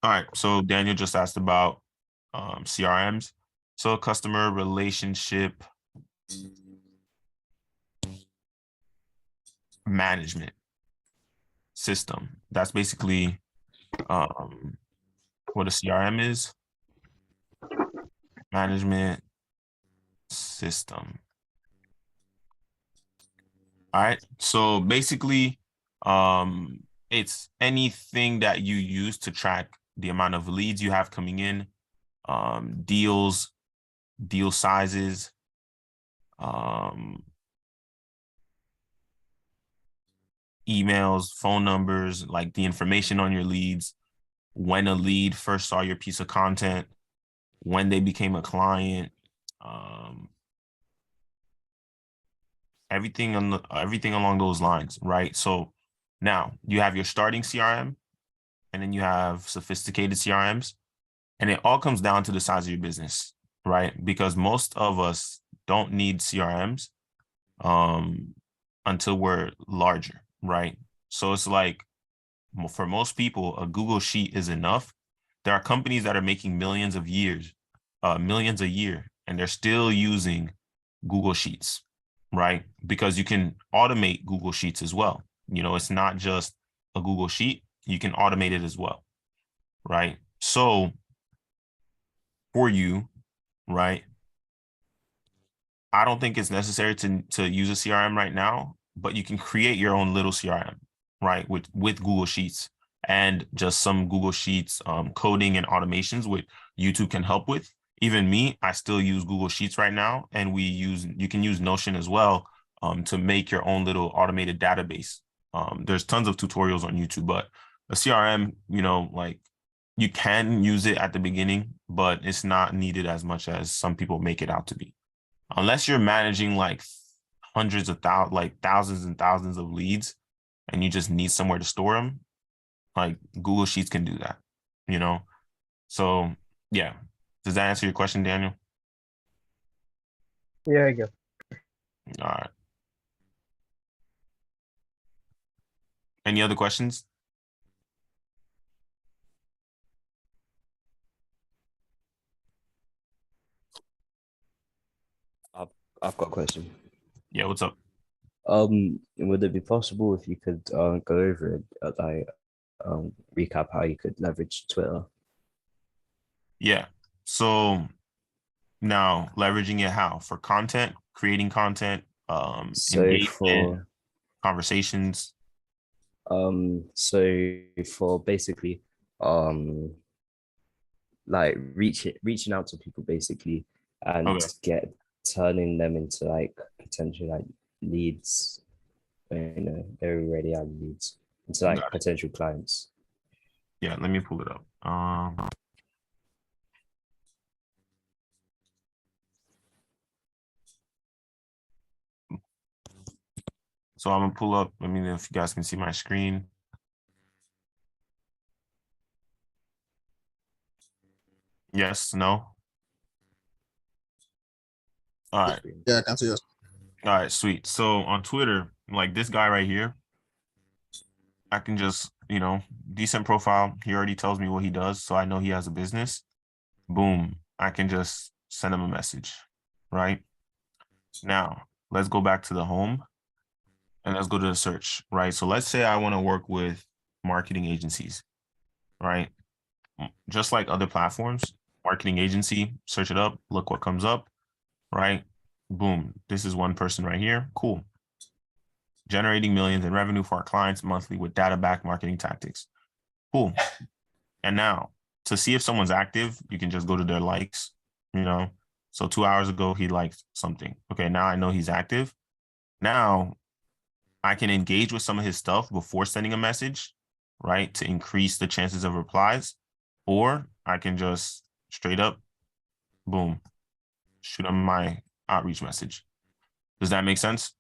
All right. So Daniel just asked about CRMs. So customer relationship management system. That's basically what a CRM is. Management system. All right. So basically, it's anything that you use to track the amount of leads you have coming in, deals, deal sizes, emails, phone numbers, like the information on your leads, when a lead first saw your piece of content, when they became a client, everything along those lines, right? So now you have your starting CRM, and then you have sophisticated CRMs, and it all comes down to the size of your business, right? Because most of us don't need CRMs until we're larger, right? So it's like for most people, a Google Sheet is enough. There are companies that are making millions a year, and they're still using Google Sheets, right? Because you can automate Google Sheets as well. It's not just a Google Sheet, you can automate it as well, right? So for you, right, I don't think it's necessary to use a CRM right now, but you can create your own little CRM, right, with Google Sheets and just some Google Sheets coding and automations, which YouTube can help with. Even me, I still use Google Sheets right now, and you can use Notion as well to make your own little automated database. There's tons of tutorials on YouTube, but a CRM, like you can use it at the beginning, but it's not needed as much as some people make it out to be. Unless you're managing like thousands and thousands of leads, and you just need somewhere to store them, like Google Sheets can do that, you know? So yeah. Does that answer your question, Daniel? Yeah, I guess. All right. Any other questions? I've got a question. Yeah, what's up? Would it be possible if you could go over it, recap how you could leverage Twitter? Yeah. So now leveraging it how? For content, creating content, So engagement, for conversations. so for basically like reaching out to people basically and Okay. turning them into like potential like leads, they already have leads into like Got it. potential clients. Yeah, let me pull it up. So I'm gonna pull up. Let me know if you guys can see my screen. Yes, no. All right. Yeah, I can see us. All right, sweet. So on Twitter, like this guy right here, I can just, decent profile. He already tells me what he does, so I know he has a business. Boom. I can just send him a message, right? Now, let's go back to the home and let's go to the search, right? So let's say I want to work with marketing agencies, right? Just like other platforms, marketing agency, search it up, look what comes up, right? Boom. This is one person right here. Cool. Generating millions in revenue for our clients monthly with data-backed marketing tactics. Cool. And now to see if someone's active, you can just go to their likes, So 2 hours ago, he liked something. Okay, now I know he's active. Now I can engage with some of his stuff before sending a message, right? To increase the chances of replies. Or I can just straight up, boom, shoot him my outreach message. Does that make sense?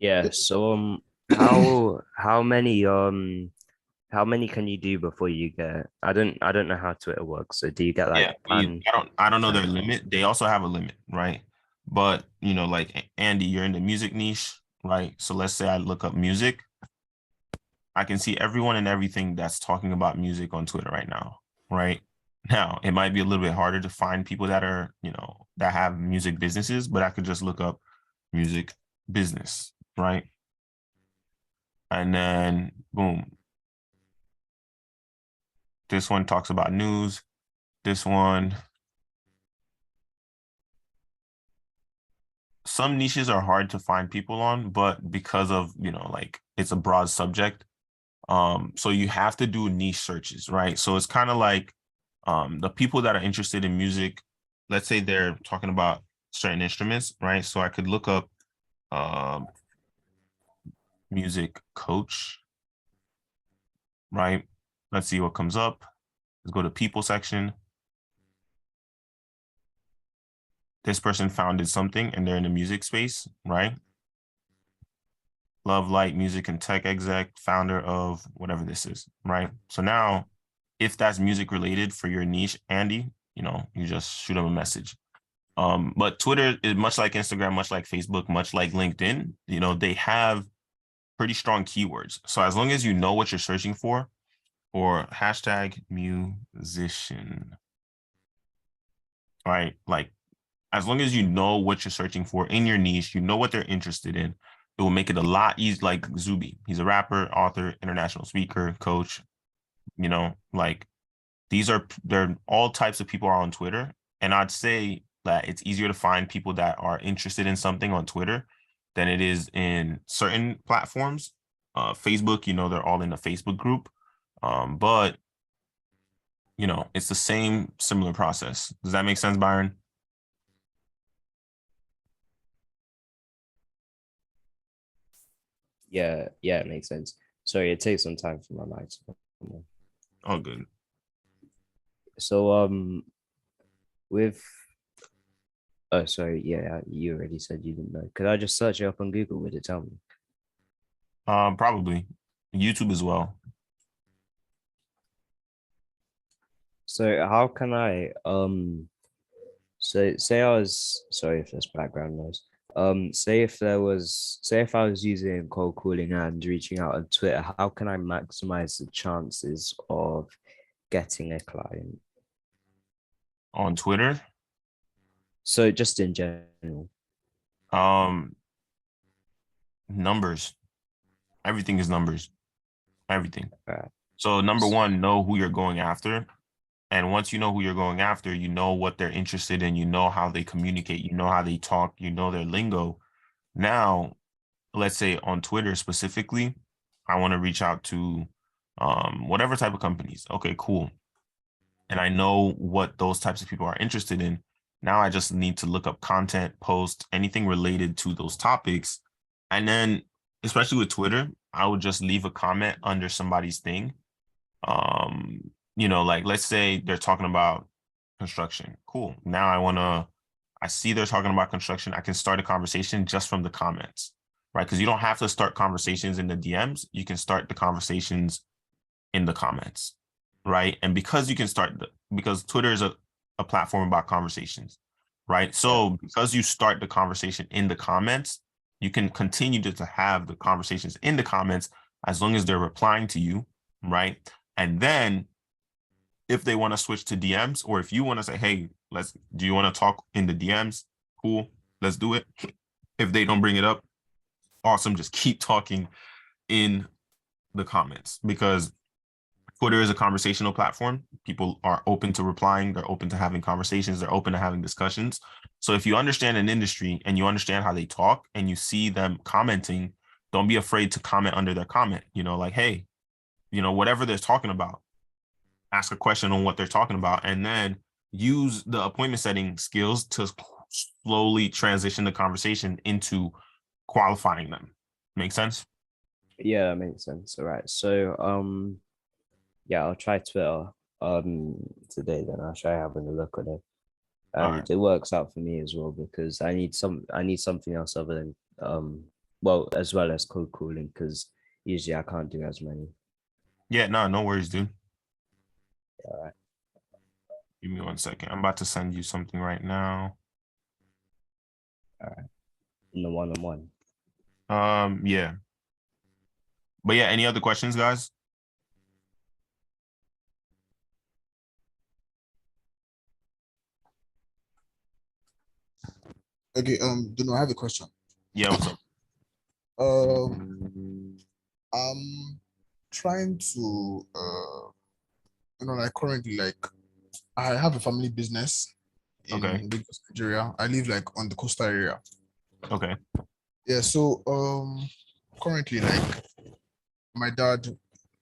Yeah. So how many can you do before you get? I don't know how Twitter works. So do you get like Yeah, plan? I don't know their plan? limit. They also have a limit, right? But like Andy, you're in the music niche, right? So let's say I look up music. I can see everyone and everything that's talking about music on Twitter right now, right? Now, it might be a little bit harder to find people that are, that have music businesses, but I could just look up music business, right? And then boom, this one talks about news. This one, some niches are hard to find people on, but because of, like it's a broad subject, so you have to do niche searches, right? So it's kind of like the people that are interested in music, let's say they're talking about certain instruments, right? So I could look up um music coach, right? Let's see what comes up. Let's go to people section. This person founded something and they're in the music space, right? Love, light, music, and tech exec, founder of whatever this is, right? So now, if that's music related for your niche, Andy, you just shoot them a message. But Twitter is much like Instagram, much like Facebook, much like LinkedIn, they have pretty strong keywords. So as long as you know what you're searching for, or hashtag musician, right? Like as long as you know what you're searching for in your niche, you know what they're interested in, it will make it a lot easier. Like Zuby, he's a rapper, author, international speaker, coach, like they're all types of people are on Twitter. And I'd say that it's easier to find people that are interested in something on Twitter than it is in certain platforms. Facebook, they're all in a Facebook group. But it's the same similar process. Does that make sense, Byron? Yeah, yeah, it makes sense. Sorry, it takes some time for my mic to come on. Oh, good. So with oh sorry, yeah, you already said you didn't know. Could I just search it up on Google? Would it tell me? Probably YouTube as well. So how can I so say I was sorry if there's background noise. Say if I was using cold calling and reaching out on Twitter, how can I maximize the chances of getting a client? On Twitter. So just in general. Um, Numbers. Everything is numbers. Everything. Right. So number one, know who you're going after. And once you know who you're going after, you know what they're interested in, you know how they communicate, you know how they talk, you know their lingo. Now, let's say on Twitter specifically, I want to reach out to whatever type of companies. Okay, cool. And I know what those types of people are interested in. Now I just need to look up content, post, anything related to those topics. And then, especially with Twitter, I would just leave a comment under somebody's thing. Like let's say they're talking about construction. Cool. Now I see they're talking about construction. I can start a conversation just from the comments, right? Because you don't have to start conversations in the DMs. You can start the conversations in the comments, right? And because you can because Twitter is a platform about conversations, right? Yeah. So because you start the conversation in the comments, you can continue to have the conversations in the comments as long as they're replying to you, right? And then if they want to switch to DMs, or if you want to say, hey, do you want to talk in the DMs? Cool, let's do it. If they don't bring it up, awesome. Just keep talking in the comments because Twitter is a conversational platform. People are open to replying, they're open to having conversations, they're open to having discussions. So if you understand an industry and you understand how they talk and you see them commenting, don't be afraid to comment under their comment, like, hey, whatever they're talking about, ask a question on what they're talking about, and then use the appointment setting skills to slowly transition the conversation into qualifying them. Make sense? Yeah, that makes sense. All right. So yeah, I'll try Twitter today then. I'll try having a look at it. All right. And it works out for me as well because I need something else other than well as well as cold calling because usually I can't do as many. Yeah, no worries, dude. All right. Give me 1 second. I'm about to send you something right now. All right. In the one on one. Yeah. But yeah, any other questions, guys? Okay, Duno, I have a question. Yeah, what's up? Um, I'm trying to like currently like I have a family business Okay. in Lagos, Nigeria. I live like on the coastal area. Okay. Yeah, so currently like my dad,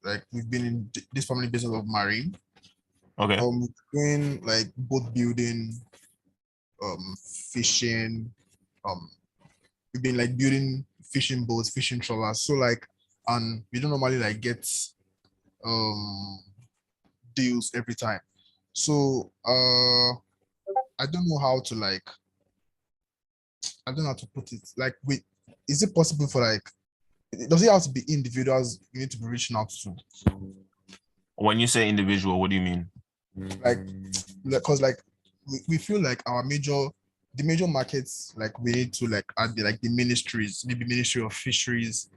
like we've been in this family business of marine. Okay. Doing like boat building, fishing, um we've been like building fishing boats, fishing trawlers. So like and we don't normally like get um deals every time. So I don't know how to like I don't know how to put it. Like wait, is it possible for like does it have to be individuals you need to be reaching out to? When you say individual, what do you mean? Like because like we feel like our major the major markets like we need to like add the like the ministries, maybe Ministry of Fisheries,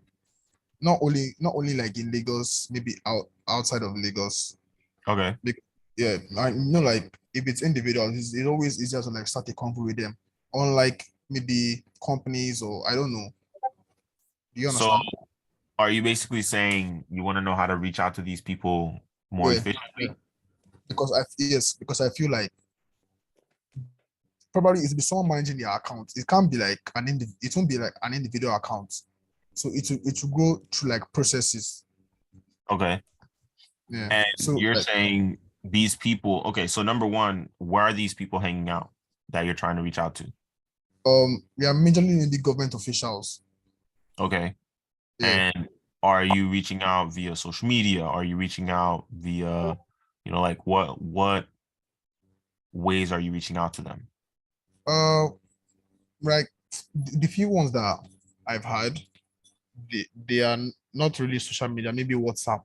not only like in Lagos, maybe outside of Lagos. Okay. Like, yeah, I know like if it's individuals, it's always easier to like start a convo with them. Unlike maybe companies or I don't know. Do you So understand? are you basically saying you want to know how to reach out to these people more Yeah, yeah. efficiently? Because I feel like probably it'll be someone managing their account. It can't be like it won't be like an individual account. So it will go through like processes. Okay. Yeah. And So you're like saying these people, okay, so number one, where are these people hanging out that you're trying to reach out to? we are majorly in the government officials. Okay. Yeah. And are you reaching out via social media? Are you reaching out via, like what ways are you reaching out to them? Uh like the few ones that I've had, they are not really social media, maybe WhatsApp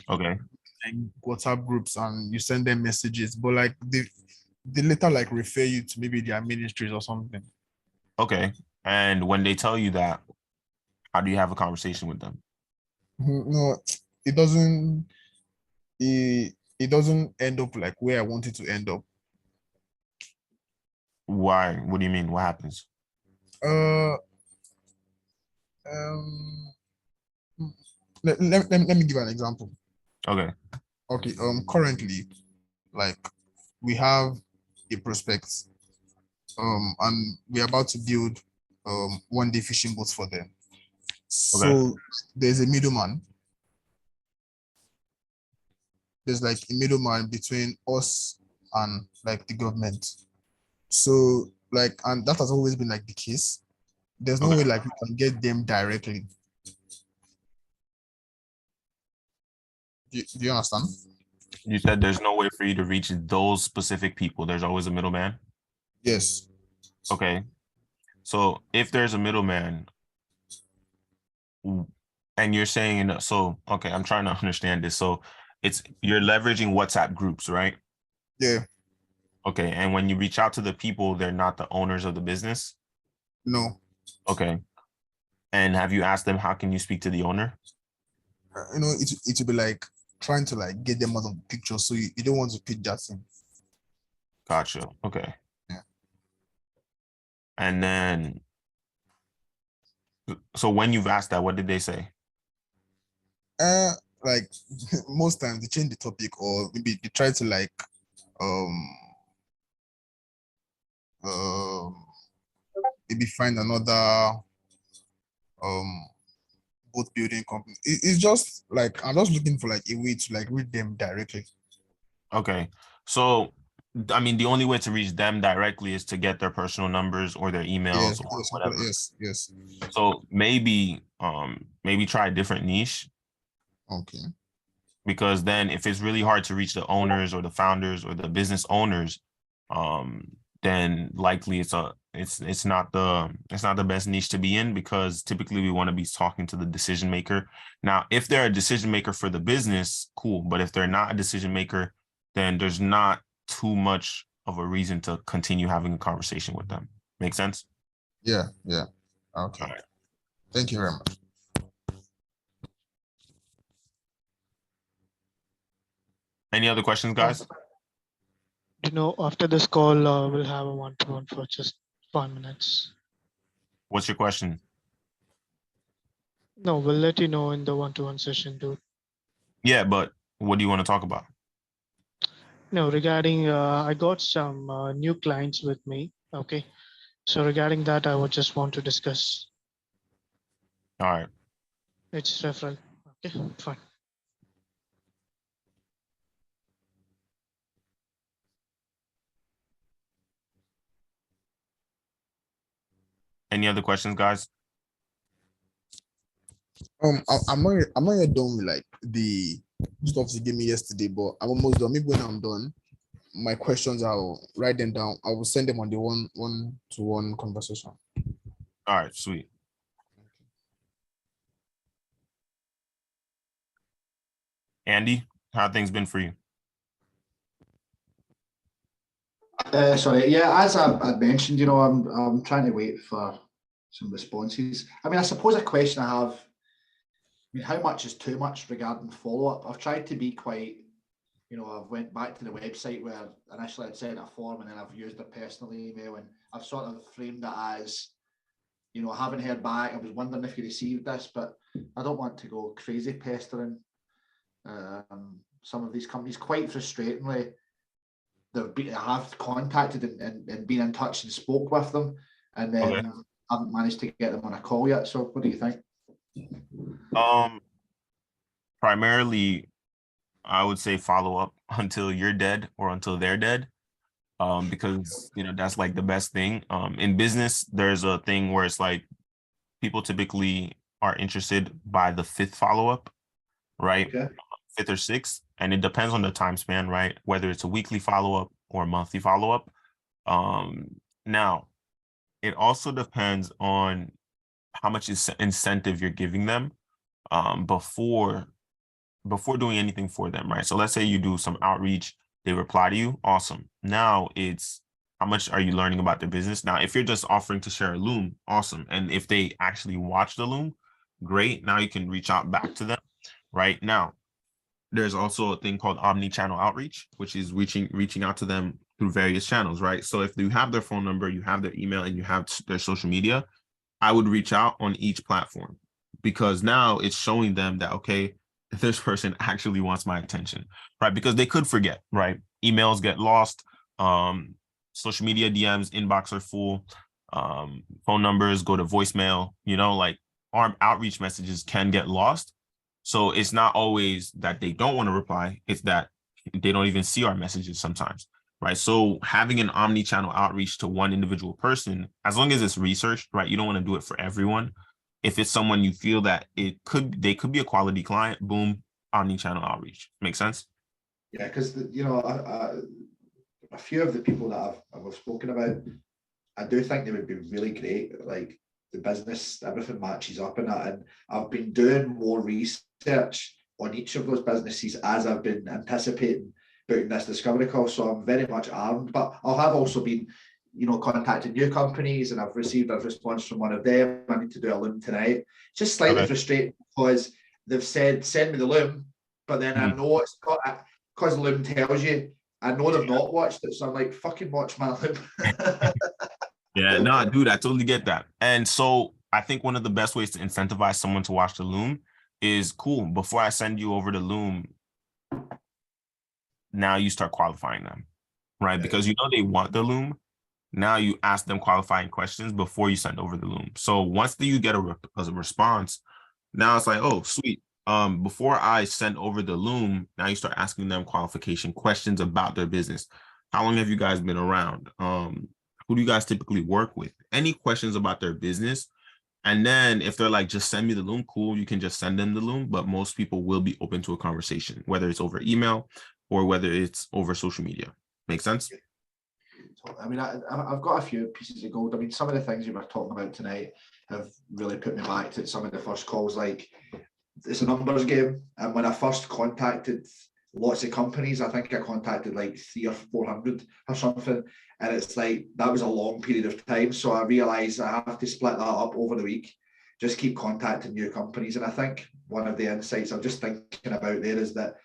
Okay. and WhatsApp groups and you send them messages, but like they later like refer you to maybe their ministries or something. Okay. And when they tell you that, how do you have a conversation with them? No, it doesn't it doesn't end up like where I want it to end up. Why? What do you mean? What happens? Uh um let me give an example. Okay. Okay, currently like we have a prospect and we're about to build one day fishing boats for them. Okay. So there's a middleman. There's like a middleman between us and like the government. So like and that has always been like the case. There's no way Okay. like we can get them directly. Do you understand? You said there's no way for you to reach those specific people. There's always a middleman. Yes. Okay. So if there's a middleman, and you're saying, so okay, I'm trying to understand this. So it's you're leveraging WhatsApp groups, right? Yeah. Okay. And when you reach out to the people, they're not the owners of the business. No. Okay. And have you asked them how can you speak to the owner? It will be like trying to like get them out of the picture. So you don't want to pitch that thing. Gotcha. Okay. Yeah. And then, so when you've asked that, what did they say? Uh like most times they change the topic or maybe they try to like um um maybe find another um boat building company. It's just like I'm just looking for like a way to like read them directly. Okay. So, I mean, the only way to reach them directly is to get their personal numbers or their emails Yes, or yes, whatever. yes, yes. So maybe try a different niche, Okay. because then if it's really hard to reach the owners or the founders or the business owners, then likely it's not the best niche to be in, because typically we want to be talking to the decision maker. Now, if they're a decision maker for the business, cool. But if they're not a decision maker, then there's not too much of a reason to continue having a conversation with them. Make sense? Yeah, yeah. Okay. All right. Thank you very much. Any other questions, guys? After this call, we'll have a one-to-one for just 5 minutes. What's your question? No, we'll let you know in the one-to-one session, dude. Yeah, but what do you want to talk about? No, regarding, I got some new clients with me. Okay. So regarding that, I would just want to discuss. All right. It's referral. Okay, fine. Any other questions, guys? I'm not yet done with like the stuff you gave me yesterday, but I'm almost done. Maybe when I'm done, my questions I'll write them down. I will send them on the one-to-one conversation. All right, sweet. Andy, how things been for you? Sorry, yeah, as I'd mentioned, I'm trying to wait for some responses. I mean, I suppose a question I have, how much is too much regarding follow-up? I've tried to be quite, I've went back to the website where initially I'd sent a form and then I've used a personal email, and I've sort of framed it as, I haven't heard back. I was wondering if you received this, but I don't want to go crazy pestering some of these companies. Quite frustratingly, I have contacted and been in touch and spoke with them, and then Okay. haven't managed to get them on a call yet. So what do you think? Primarily, I would say follow up until you're dead or until they're dead. Because that's like the best thing. In business, there's a thing where it's like people typically are interested by the fifth follow-up, right? Okay. Fifth or sixth, and it depends on the time span, right? Whether it's a weekly follow-up or a monthly follow-up. Now, it also depends on how much incentive you're giving them before doing anything for them, right? So let's say you do some outreach, they reply to you, awesome. Now it's how much are you learning about their business? Now, if you're just offering to share a Loom, awesome. And if they actually watch the Loom, great. Now you can reach out back to them, right? Now, there's also a thing called omni-channel outreach, which is reaching out to them through various channels, right? So if you have their phone number, you have their email, and you have their social media, I would reach out on each platform, because now it's showing them that, okay, this person actually wants my attention, right? Because they could forget, right? Emails get lost, social media DMs inbox are full, phone numbers go to voicemail, like our outreach messages can get lost. So it's not always that they don't want to reply, it's that they don't even see our messages sometimes, right? So having an omni-channel outreach to one individual person, as long as it's researched, right? You don't want to do it for everyone. If it's someone you feel that they could be a quality client, boom, omni-channel outreach. Make sense? Yeah, because a few of the people that I've spoken about, I do think they would be really great. Like the business, everything matches up in that, and I've been doing more research on each of those businesses as I've been anticipating booking this discovery call. So I'm very much armed, but I have also been, contacting new companies, and I've received a response from one of them. I need to do a Loom tonight. It's just slightly frustrating because they've said, send me the Loom, but then I know it's got, because Loom tells you, I know they've not watched it. So I'm like, fucking watch my Loom. Yeah, no, dude, I totally get that. And so I think one of the best ways to incentivize someone to watch the Loom is, cool, before I send you over the Loom, now you start qualifying them, right? Because they want the Loom. Now you ask them qualifying questions before you send over the Loom. So once you get a response, now it's like, oh, sweet. Before I send over the Loom, now you start asking them qualification questions about their business. How long have you guys been around? Who do you guys typically work with? Any questions about their business? And then if they're like, just send me the Loom, cool, you can just send them the Loom. But most people will be open to a conversation, whether it's over email or whether it's over social media. Make sense? I mean, I've got a few pieces of gold. I mean, some of the things you were talking about tonight have really put me back to some of the first calls. Like, it's a numbers game. And when I first contacted lots of companies, I think I contacted like 300 or 400 or something. And it's like, that was a long period of time. So I realized I have to split that up over the week, just keep contacting new companies. And I think one of the insights I'm just thinking about there is that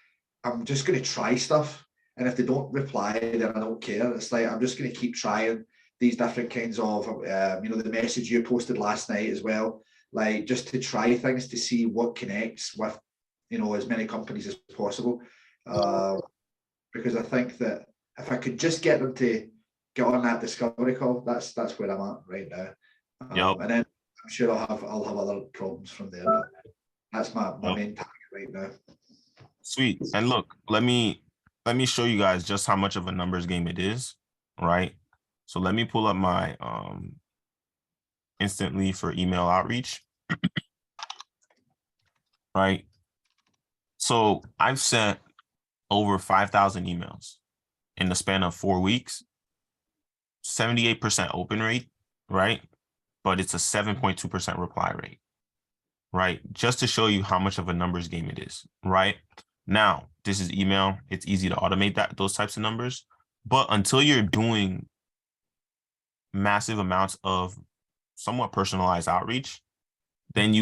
I'm just going to try stuff. And if they don't reply, then I don't care. It's like, I'm just going to keep trying these different kinds of, the message you posted last night as well, like just to try things to see what connects with, as many companies as possible. Because I think that if I could just get them to get on that discovery call, that's where I'm at right now. Yep. And then I'm sure I'll have other problems from there, but that's my Yep. main target right now. Sweet. And look, let me show you guys just how much of a numbers game it is, right? So let me pull up my instantly for email outreach. Right. So I've sent over 5,000 emails in the span of 4 weeks, 78% open rate, right? But it's a 7.2% reply rate, right? Just to show you how much of a numbers game it is, right? Now, this is email. It's easy to automate those types of numbers, but until you're doing massive amounts of somewhat personalized outreach, then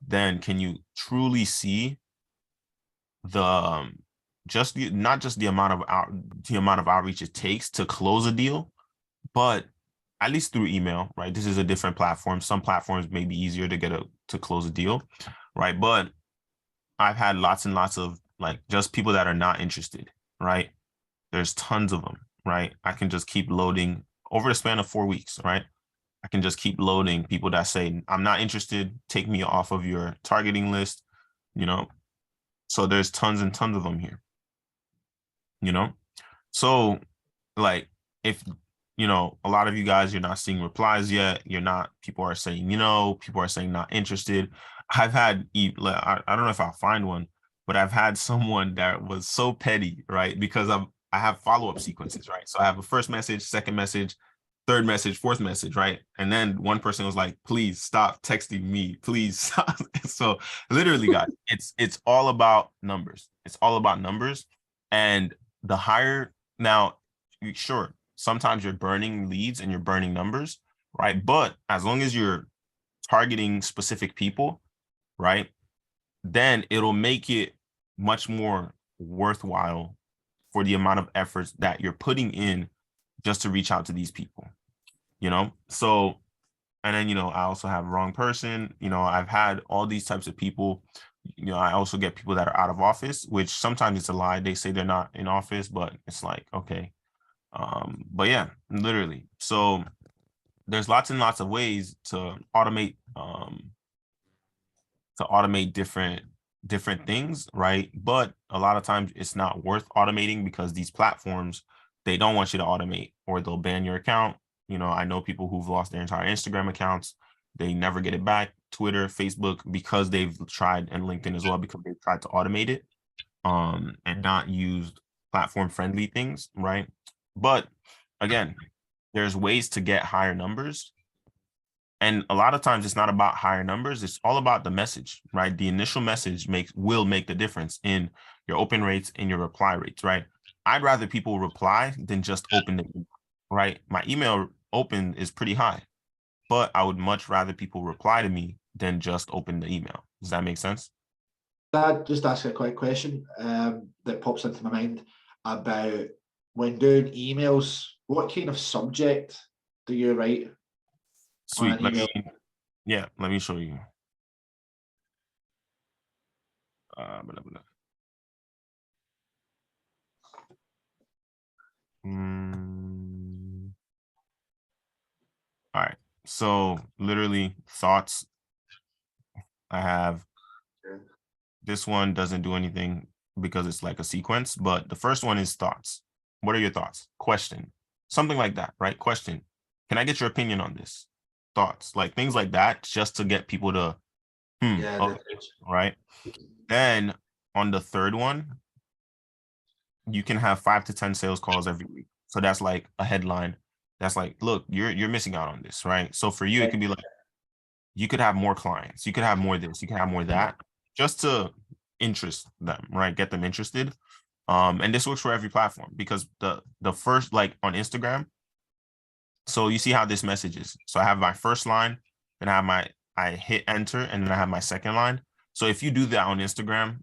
then can you truly see the not just the amount of outreach it takes to close a deal, but at least through email, right? This is a different platform. Some platforms may be easier to close a deal, right? But I've had lots and lots of like just people that are not interested, right? There's tons of them, right? I can just keep loading over the span of 4 weeks, right? I can just keep loading people that say, I'm not interested, take me off of your targeting list, So there's tons and tons of them here, So like if, a lot of you guys, you're not seeing replies yet. People are saying, people are saying not interested. I've had, I don't know if I'll find one, but I've had someone that was so petty, right? Because I have follow-up sequences, right? So I have a first message, second message, third message, fourth message, right? And then one person was like, please stop texting me, please stop. So literally, guys, it's all about numbers. It's all about numbers. And the higher, now, sure, sometimes you're burning leads and you're burning numbers, right? But as long as you're targeting specific people, right, then it'll make it much more worthwhile for the amount of efforts that you're putting in just to reach out to these people, So, and then, I also have wrong person, I've had all these types of people. I also get people that are out of office, which sometimes it's a lie. They say they're not in office, but it's like, okay. But yeah, literally. So there's lots and lots of ways to automate different things, right? But a lot of times it's not worth automating because these platforms, they don't want you to automate or they'll ban your account. I know people who've lost their entire Instagram accounts. They never get it back. Twitter, Facebook, because they've tried, and LinkedIn as well, because they've tried to automate it and not used platform friendly things, right? But again, there's ways to get higher numbers. And a lot of times it's not about higher numbers. It's all about the message, right? The initial message will make the difference in your open rates and your reply rates, right? I'd rather people reply than just open the email, right? My email open is pretty high, but I would much rather people reply to me than just open the email. Does that make sense? Dad, just ask a quick question that pops into my mind about when doing emails, what kind of subject do you write? Sweet. Let me show you. Blah, blah, blah. All right. So literally thoughts. I have this one doesn't do anything because it's like a sequence, but the first one is thoughts. What are your thoughts? Question. Something like that, right? Question. Can I get your opinion on this? Thoughts, like things like that, just to get people to, okay, right? Then on the third one, you can have 5 to 10 sales calls every week. So that's like a headline. That's like, look, you're missing out on this, right? So for you, it could be like, you could have more clients, you could have more this, you can have more that, just to interest them, right? Get them interested. And this works for every platform because the first, like on Instagram, so you see how this message is. So I have my first line, then I hit enter, and then I have my second line. So if you do that on Instagram,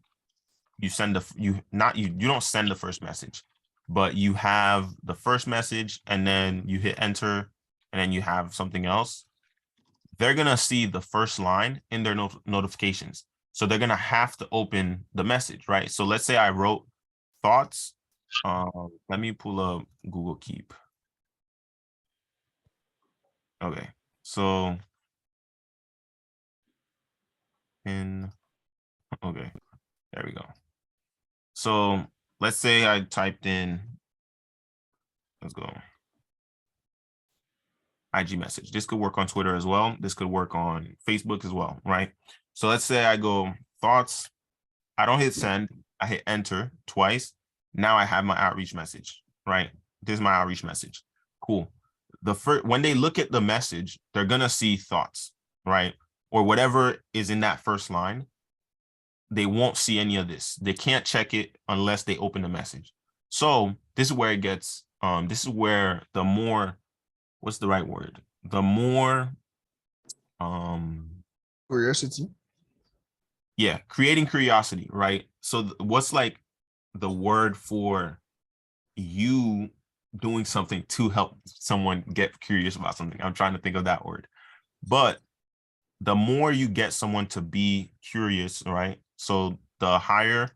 you send you don't send the first message, but you have the first message and then you hit enter and then you have something else. They're gonna see the first line in their notifications. So they're gonna have to open the message, right? So let's say I wrote thoughts. Let me pull up Google Keep. Okay, so okay, there we go. So let's say I typed in, let's go, IG message. This could work on Twitter as well. This could work on Facebook as well, right? So let's say I go thoughts. I don't hit send. I hit enter twice. Now I have my outreach message, right? This is my outreach message. Cool. When they look at the message, they're gonna see thoughts, right? Or whatever is in that first line. They won't see any of this. They can't check it unless they open the message. So this is where it gets, this is where the more, what's the right word? The more, Curiosity. yeah, creating curiosity, right? So what's like the word for you doing something to help someone get curious about something? I'm trying to think of that word. But the more you get someone to be curious, right? So the higher,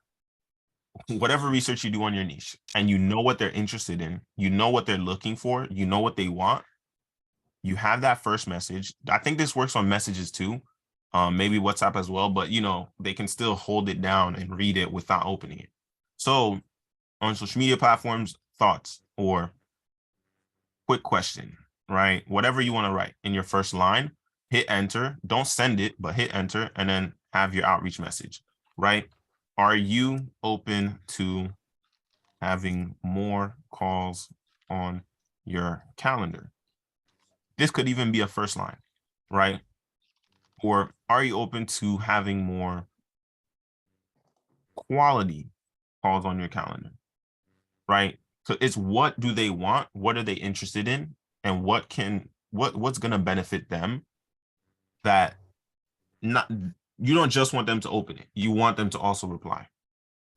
whatever research you do on your niche, and you know what they're interested in, you know what they're looking for, you know what they want, you have that first message. I think this works on messages too, maybe WhatsApp as well, but you know, they can still hold it down and read it without opening it. So on social media platforms, thoughts or quick question, right? Whatever you want to write in your first line, hit enter. Don't send it, but hit enter and then have your outreach message, right? Are you open to having more calls on your calendar? This could even be a first line, right? Or are you open to having more quality calls on your calendar, right? So it's what do they want? What are they interested in? And what's going to benefit them that not, you don't just want them to open it. You want them to also reply,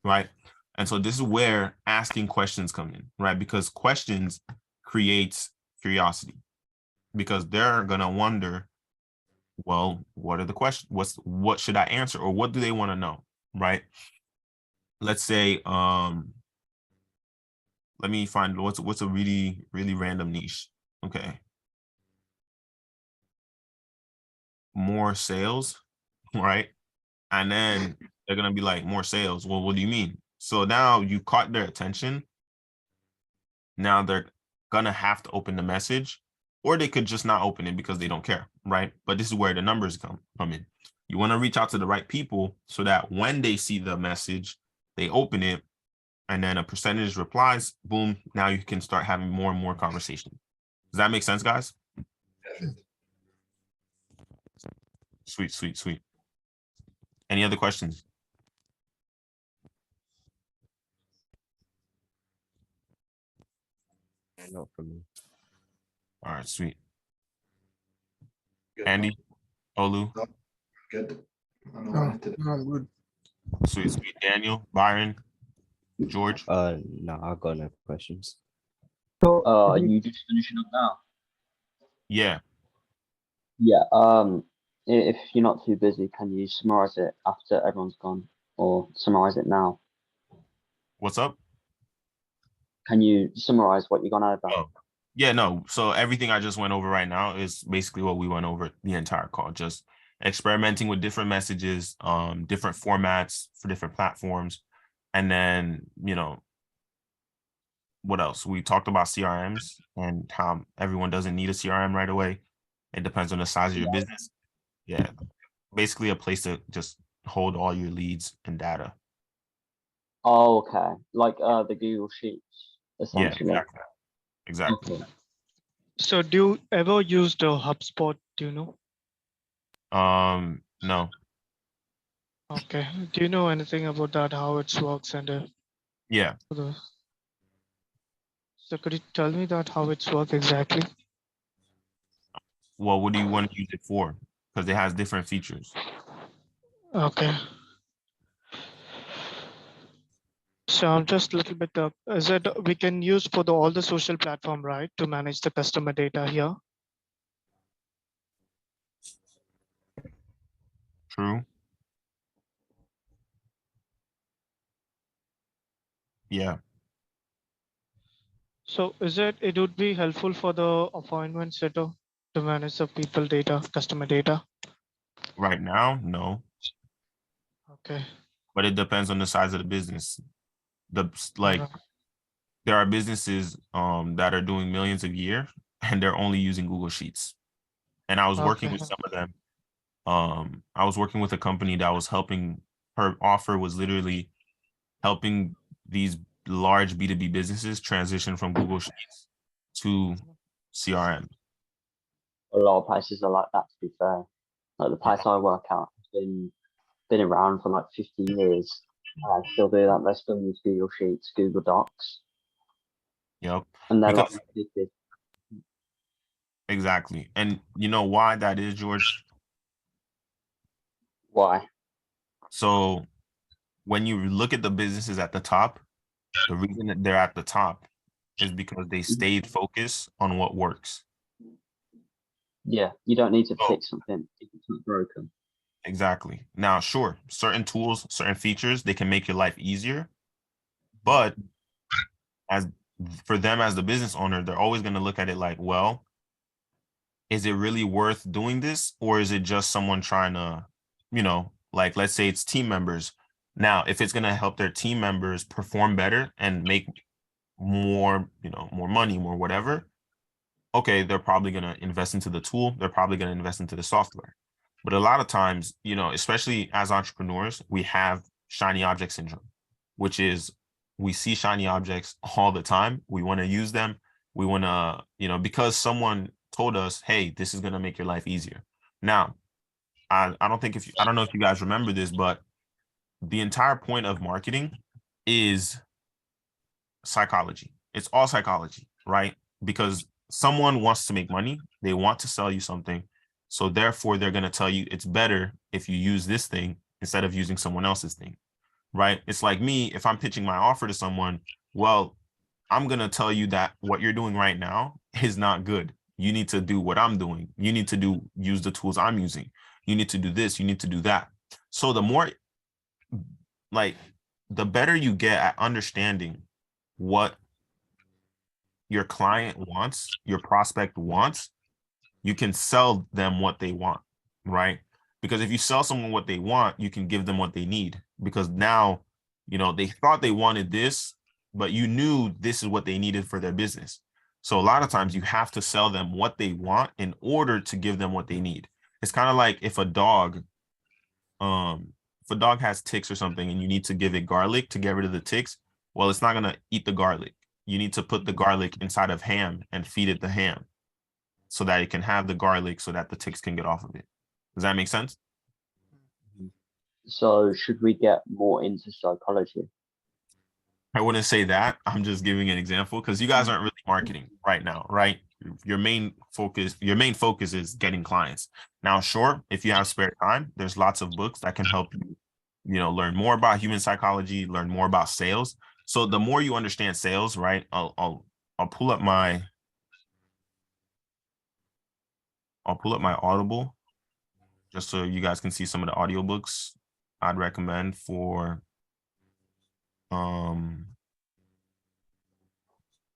right? And so this is where asking questions come in, right? Because questions creates curiosity because they're going to wonder, well, what are the questions? What should I answer? Or what do they want to know, right? Let's say, let me find what's a really, really random niche. Okay. More sales, right? And then they're gonna be like, more sales. Well, what do you mean? So now you caught their attention. Now they're gonna have to open the message, or they could just not open it because they don't care, right? But this is where the numbers come in. You want to reach out to the right people so that when they see the message, they open it, and then a percentage replies, boom, now you can start having more and more conversation. Does that make sense, guys? Sweet, sweet, sweet. Any other questions? Not from me. All right, sweet. Good. Andy, Olu, Good. I know No, I wanted to- no, I'm good. sweet, sweet. Daniel, Byron, George. No, I got no questions. So, are you just finishing up now? Yeah. Yeah. If you're not too busy, can you summarize it after everyone's gone, or summarize it now? What's up? Can you summarize what you're gonna about? Oh, yeah, no. So everything I just went over right now is basically what we went over the entire call. Just experimenting with different messages, different formats for different platforms. And then, you know, what else? We talked about CRMs and how everyone doesn't need a CRM right away. It depends on the size of your business. Yeah. Basically a place to just hold all your leads and data. Oh, okay. Like the Google Sheets, Yeah, essentially. exactly. Exactly. Okay. So do you ever use the HubSpot? Do you know? No. Okay. Do you know anything about that? How it works and Yeah. so could you tell me that how it's work exactly? Well, what do you want to use it for? Because it has different features. Okay. So I'm just a little bit, is it we can use for all the social platform, right, to manage the customer data here? True. Yeah. So is it would be helpful for the appointment setter to manage the people data, customer data? Right now, no, Okay. but it depends on the size of the business. The like Alright. there are businesses that are doing millions a year and they're only using Google Sheets. And I was working Okay. with some of them. I was working with a company that was helping, her offer was literally helping these large B2B businesses transition from Google Sheets to CRM. A lot of places are like that, to be fair. Like the place I work at has been around for like 50 years. I still do that. They still use Google Sheets, Google Docs, Yep. and they're like Because addicted. exactly. And you know why that is, George? Why? So when you look at the businesses at the top, the reason that they're at the top is because they stayed focused on what works. Yeah, you don't need to Oh, fix something if it's not broken. exactly. Now, sure, certain tools, certain features, they can make your life easier, but as for them as the business owner, they're always going to look at it like, well, is it really worth doing this, or is it just someone trying to, like let's say it's team members. Now, if it's going to help their team members perform better and make more, more money, more whatever, okay, they're probably going to invest into the tool. They're probably going to invest into the software. But a lot of times, especially as entrepreneurs, we have shiny object syndrome, which is we see shiny objects all the time. We want to use them. We want to, because someone told us, hey, this is going to make your life easier. Now, I don't think I don't know if you guys remember this, but the entire point of marketing is psychology. It's all psychology, right? Because someone wants to make money, they want to sell you something. So therefore, they're going to tell you it's better if you use this thing instead of using someone else's thing, right? It's like me, if I'm pitching my offer to someone, well, I'm going to tell you that what you're doing right now is not good. You need to do what I'm doing. You need to use the tools I'm using. You need to do this. You need to do that. So the more, like, the better you get at understanding what your client wants, your prospect wants, you can sell them what they want, right? Because if you sell someone what they want, you can give them what they need. Because now, they thought they wanted this, but you knew this is what they needed for their business. So a lot of times you have to sell them what they want in order to give them what they need. It's kind of like if a dog has ticks or something and you need to give it garlic to get rid of the ticks, well, it's not gonna eat the garlic. You need to put the garlic inside of ham and feed it the ham so that it can have the garlic so that the ticks can get off of it. Does that make sense? So should we get more into psychology? I wouldn't say that. I'm just giving an example because you guys aren't really marketing right now, right? Your main focus is getting clients. Now, sure, if you have spare time, there's lots of books that can help you, learn more about human psychology, learn more about sales. So the more you understand sales, right? I'll pull up my Audible just so you guys can see some of the audiobooks I'd recommend um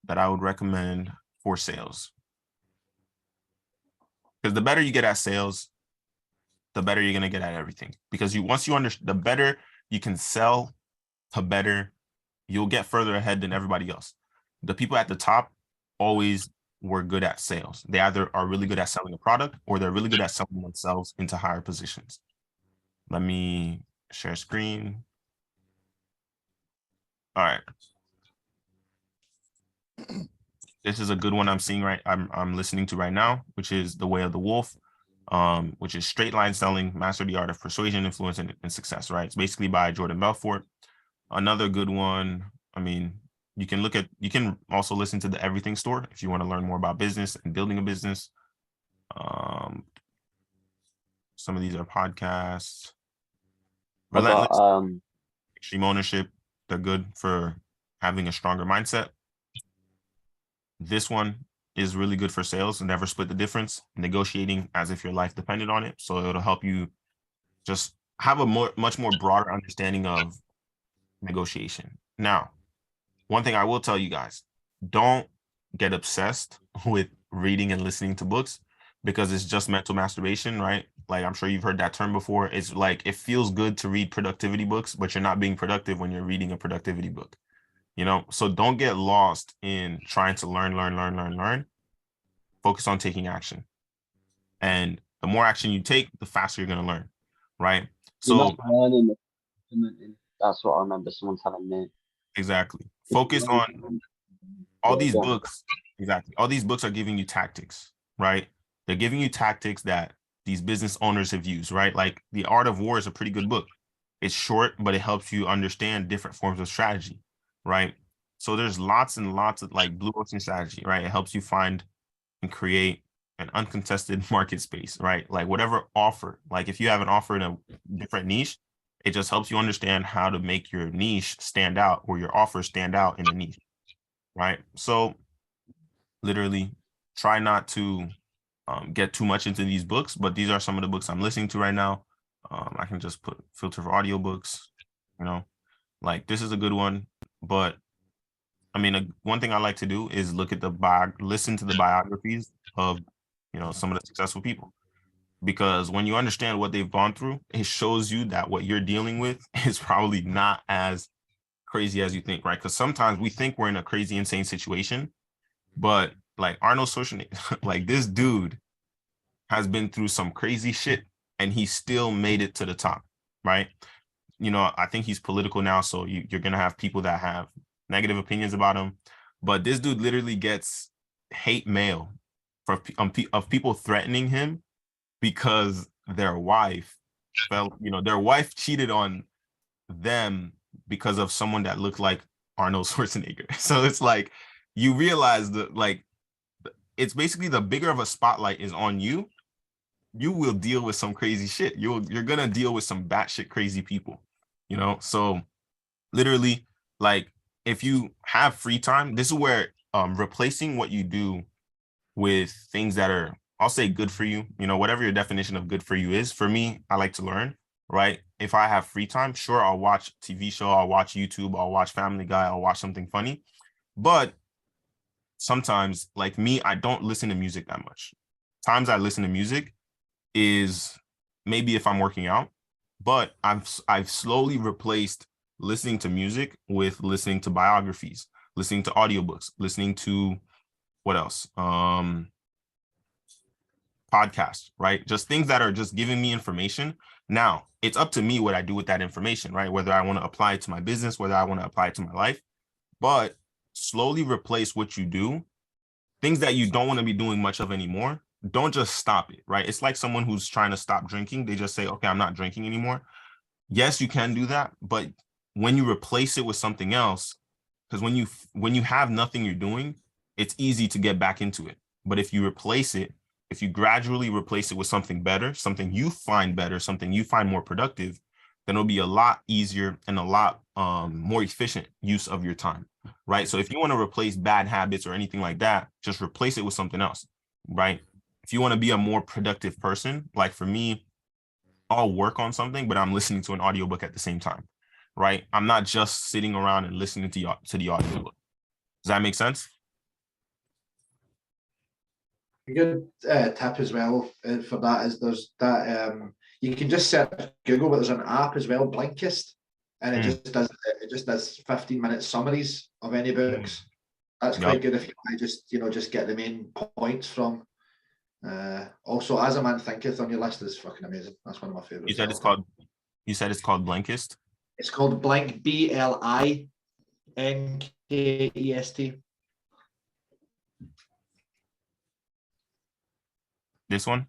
that I would recommend for sales. Because the better you get at sales, the better you're gonna get at everything. Because once you understand, the better you can sell, the better you'll get further ahead than everybody else. The people at the top always were good at sales. They either are really good at selling a product or they're really good at selling themselves into higher positions. Let me share screen. All right. This is a good one I'm seeing I'm listening to right now, which is The Way of the Wolf, which is straight line selling, master the art of persuasion, influence, and success, right? It's basically by Jordan Belfort. Another good one, I mean, you can also listen to the Everything Store if you want to learn more about business and building a business. Some of these are podcasts. What Relentless about Extreme Ownership. They're good for having a stronger mindset. This one is really good for sales. Never split the difference. Negotiating as if your life depended on it. So it'll help you just have a much more broader understanding of negotiation. Now, one thing I will tell you guys, don't get obsessed with reading and listening to books because it's just mental masturbation, right? Like I'm sure you've heard that term before. It's like it feels good to read productivity books, but you're not being productive when you're reading a productivity book. So don't get lost in trying to learn. Focus on taking action. And the more action you take, the faster you're going to learn, right? You're So not learning, implementing. That's what I remember someone telling me. exactly. If Focus you on learn- all Yeah, these go on. books. Exactly. All these books are giving you tactics, right? They're giving you tactics that these business owners have used, right? Like The Art of War is a pretty good book. It's short, but it helps you understand different forms of strategy, right? So there's lots and lots of like blue ocean strategy, right? It helps you find and create an uncontested market space, right? Like whatever offer, like if you have an offer in a different niche, it just helps you understand how to make your niche stand out or your offer stand out in a niche, right? So literally try not to get too much into these books, but these are some of the books I'm listening to right now. I can just put filter for audiobooks, like this is a good one, but I mean, one thing I like to do is look at listen to the biographies of, some of the successful people, because when you understand what they've gone through, it shows you that what you're dealing with is probably not as crazy as you think, right? Because sometimes we think we're in a crazy, insane situation, but like Arnold Schwarzenegger, like this dude has been through some crazy shit and he still made it to the top, right? I think he's political now, so you're gonna have people that have negative opinions about him, but this dude literally gets hate mail of people threatening him because their wife cheated on them because of someone that looked like Arnold Schwarzenegger. So it's like you realize that like it's basically the bigger of a spotlight is on you, you will deal with some crazy shit. You're gonna deal with some batshit crazy people, So literally, like if you have free time, this is where replacing what you do with things that are, I'll say, good for you, whatever your definition of good for you is. For me, I like to learn, right? If I have free time, sure, I'll watch TV show, I'll watch YouTube, I'll watch Family Guy, I'll watch something funny. But sometimes, like me, I don't listen to music that much. Times I listen to music is maybe if I'm working out, but I've slowly replaced listening to music with listening to biographies, listening to audiobooks, listening to what else? Podcasts, right? Just things that are just giving me information. Now, it's up to me what I do with that information, right? Whether I want to apply it to my business, whether I want to apply it to my life, but slowly replace what you do, things that you don't want to be doing much of anymore. Don't just stop it, right? It's like someone who's trying to stop drinking. They just say, okay, I'm not drinking anymore. Yes, you can do that, but when you replace it with something else, because when you have nothing you're doing, it's easy to get back into it. But if you gradually replace it with something better, something you find better, something you find more productive, then it'll be a lot easier and a lot more efficient use of your time, right? So if you want to replace bad habits or anything like that, just replace it with something else, right? If you want to be a more productive person, like for me, I'll work on something, but I'm listening to an audiobook at the same time, right? I'm not just sitting around and listening to the audiobook. Does that make sense? A good tip as well for that is there's that you can just search Google, but there's an app as well, Blinkist, and it just does 15-minute summaries of any books. That's quite good if you want to just get the main points from. Also, As a Man Thinketh on your list is fucking amazing. That's one of my favorites. You said it's called Blinkist? It's called Blink, Blinkest. This one?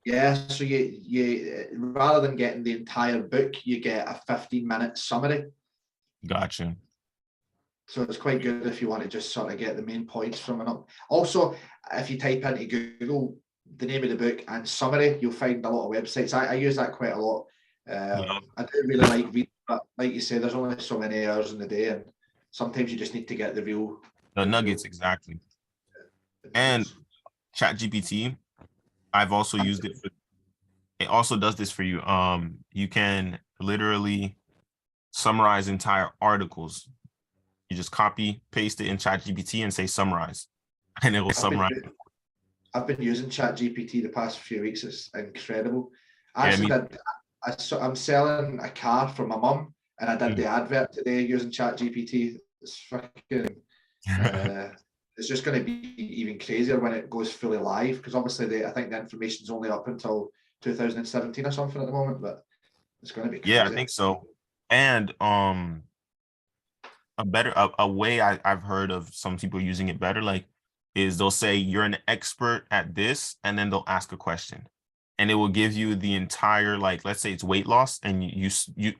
Yeah, so you rather than getting the entire book, you get a 15-minute summary. Gotcha. So it's quite good if you want to just sort of get the main points from it up. Also, if you type into Google the name of the book and summary, you'll find a lot of websites. I use that quite a lot. I do really like reading But like you say, there's only so many hours in the day, and sometimes you just need to get the real The nuggets, exactly. And ChatGPT, I've also used it for, it also does this for you. You can literally summarize entire articles. You just copy, paste it in ChatGPT and say summarize, and it will summarize. I've been using ChatGPT the past few weeks. It's incredible. I Yeah, actually did. I'm selling a car for my mum, and I did the advert today using ChatGPT. It's fucking. It's just going to be even crazier when it goes fully live, because obviously I think the information's only up until 2017 or something at the moment, but it's going to be crazy. Yeah, I think so. And a way I've heard of some people using it better, like, is they'll say you're an expert at this, and then they'll ask a question, and it will give you the entire, like, let's say it's weight loss, and you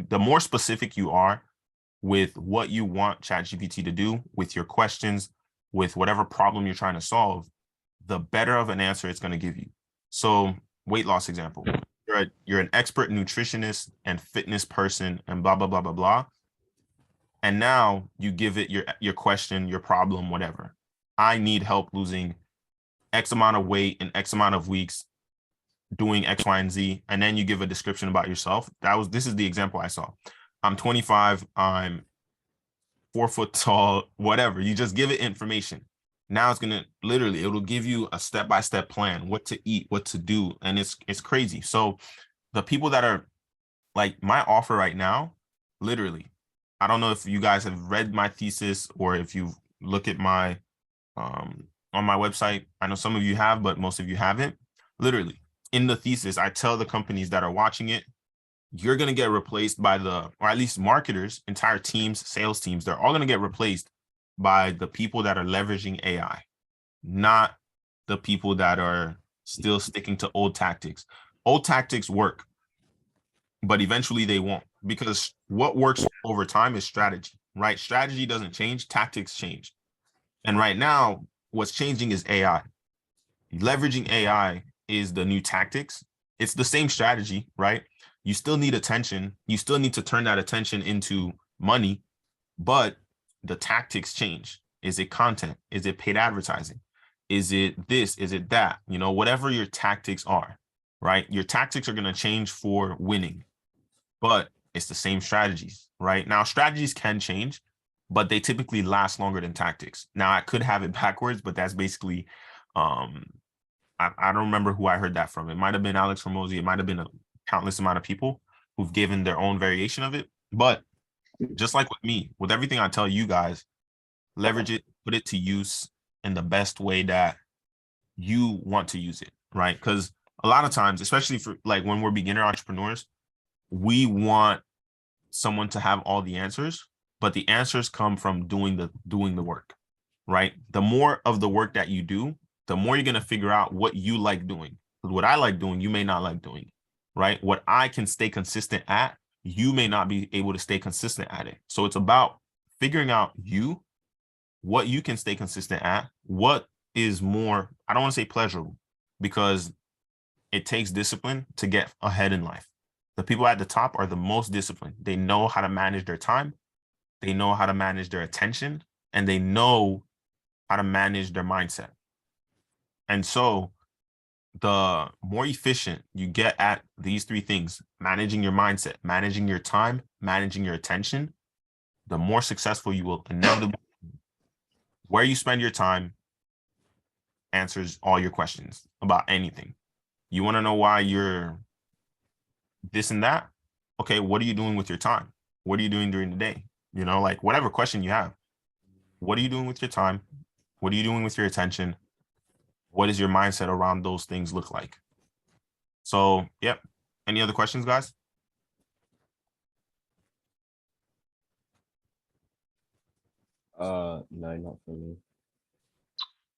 the more specific you are with what you want ChatGPT to do with your questions, with whatever problem you're trying to solve, the better of an answer it's going to give you. So, weight loss example, you're an expert nutritionist and fitness person and blah blah blah blah blah. And now you give it your question, your problem, whatever. I need help losing X amount of weight in X amount of weeks, doing X, Y, and Z. And then you give a description about yourself. This is the example I saw. I'm 25, I'm 4 foot tall, whatever. You just give it information. Now it's gonna literally, it'll give you a step-by-step plan, what to eat, what to do. And it's crazy. So the people that are like my offer right now, literally, I don't know if you guys have read my thesis or if you look at my on my website. I know some of you have, but most of you haven't. Literally, in the thesis, I tell the companies that are watching it, you're going to get replaced by or at least marketers, entire teams, sales teams, they're all going to get replaced by the people that are leveraging AI, not the people that are still sticking to old tactics. Old tactics work, but eventually they won't, because what works over time is strategy, right? Strategy doesn't change, tactics change. And right now, what's changing is AI. Leveraging AI is the new tactics. It's the same strategy, right? You still need attention. You still need to turn that attention into money, but the tactics change. Is it content? Is it paid advertising? Is it this? Is it that? You know, whatever your tactics are, right? Your tactics are going to change for winning, but it's the same strategies, right? Now, strategies can change, but they typically last longer than tactics. Now, I could have it backwards, but that's basically, I don't remember who I heard that from. It might have been Alex Hormozy. It might have been a countless amount of people who've given their own variation of it. But just like with me, with everything I tell you guys, leverage it, put it to use in the best way that you want to use it, right? Because a lot of times, especially for like when we're beginner entrepreneurs, we want someone to have all the answers, but the answers come from doing the work, right? The more of the work that you do, the more you're going to figure out what you like doing. Because what I like doing, you may not like doing, right? What I can stay consistent at, you may not be able to stay consistent at it. So it's about figuring out what you can stay consistent at, what is more, I don't want to say pleasurable, because it takes discipline to get ahead in life. The people at the top are the most disciplined. They know how to manage their time. They know how to manage their attention, and they know how to manage their mindset. And so the more efficient you get at these three things, managing your mindset, managing your time, managing your attention, the more successful you will inevitably be. Where you spend your time answers all your questions about anything. You want to know why you're this and that? Okay, what are you doing with your time? What are you doing during the day? You know, like whatever question you have. What are you doing with your time? What are you doing with your attention? What does your mindset around those things look like? So, yep. Any other questions, guys? No, not for me.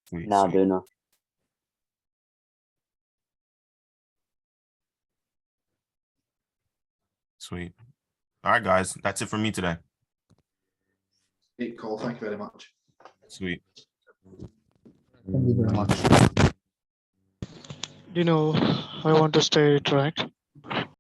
Sweet, Now, sweet. Duno. Sweet. All right, guys. That's it for me today. Great call. Thank you very much. Sweet. Thank you very much. You know, I want to stay track.